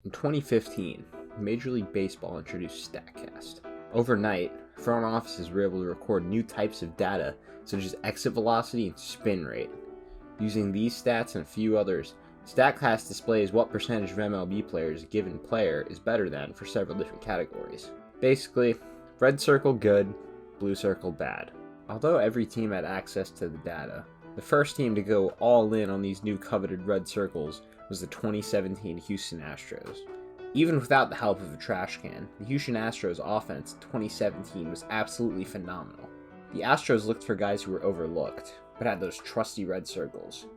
In 2015, Major League Baseball introduced StatCast. Overnight, front offices were able to record new types of data such as exit velocity and spin rate. Using these stats and a few others, StatCast displays what percentage of MLB players a given player is better than for several different categories. Basically, red circle good, blue circle bad. Although every team had access to the data, the first team to go all in on these new coveted red circles was the 2017 Houston Astros. Even without the help of a trash can, the Houston Astros offense in 2017 was absolutely phenomenal. The Astros looked for guys who were overlooked, but had those trusty red circles.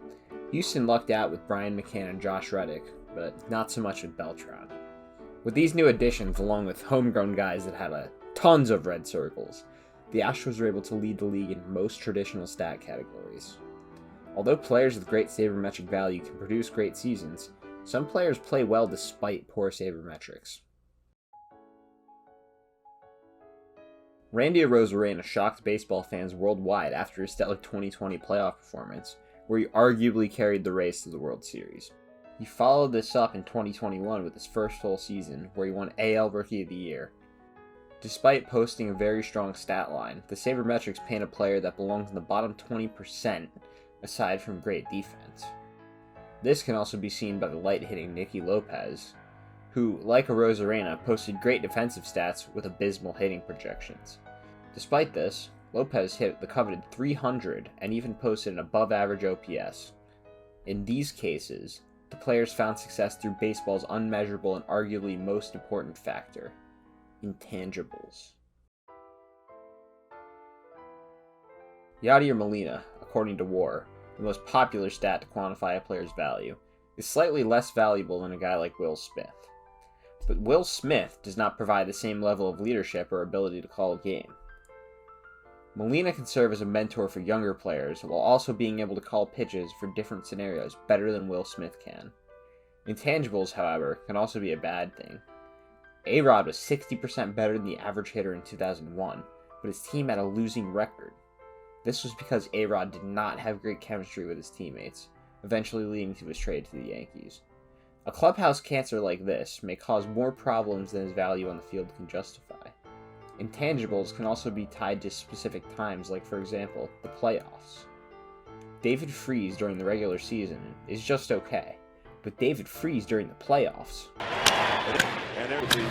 Houston lucked out with Brian McCann and Josh Reddick, but not so much with Beltran. With these new additions, along with homegrown guys that had tons of red circles, the Astros were able to lead the league in most traditional stat categories. Although players with great sabermetric value can produce great seasons, some players play well despite poor sabermetrics. Randy Arozarena shocked baseball fans worldwide after his stellar 2020 playoff performance, where he arguably carried the Rays to the World Series. He followed this up in 2021 with his first full season, where he won AL Rookie of the Year. Despite posting a very strong stat line, the sabermetrics paint a player that belongs in the bottom 20% aside from great defense. This can also be seen by the light-hitting Nicky Lopez, who, like Arozarena, posted great defensive stats with abysmal hitting projections. Despite this, Lopez hit the coveted 300 and even posted an above-average OPS. In these cases, the players found success through baseball's unmeasurable and arguably most important factor: intangibles. Yadier Molina, according to WAR, the most popular stat to quantify a player's value, is slightly less valuable than a guy like Will Smith. But Will Smith does not provide the same level of leadership or ability to call a game. Molina can serve as a mentor for younger players while also being able to call pitches for different scenarios better than Will Smith can. Intangibles, however, can also be a bad thing. A-Rod was 60% better than the average hitter in 2001, but his team had a losing record. This was because A-Rod did not have great chemistry with his teammates, eventually leading to his trade to the Yankees. A clubhouse cancer like this may cause more problems than his value on the field can justify. Intangibles can also be tied to specific times, like, for example, the playoffs. David Freese during the regular season is just okay, but David Freese during the playoffs... And there would be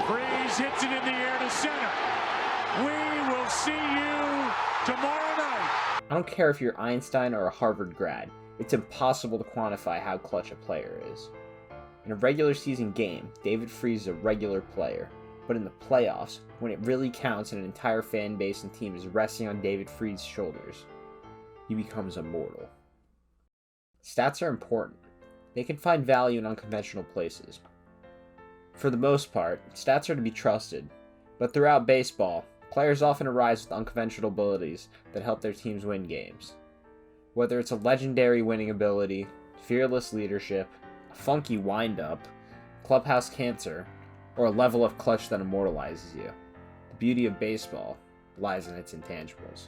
Freese hits it in the air to center. We will see you tomorrow night. I don't care if you're Einstein or a Harvard grad, it's impossible to quantify how clutch a player is. In a regular season game, David Freese is a regular player, but in the playoffs, when it really counts and an entire fan base and team is resting on David Freese's shoulders, he becomes immortal. Stats are important. They can find value in unconventional places. For the most part, stats are to be trusted, but throughout baseball, players often arise with unconventional abilities that help their teams win games. Whether it's a legendary winning ability, fearless leadership, a funky wind-up, clubhouse cancer, or a level of clutch that immortalizes you, the beauty of baseball lies in its intangibles.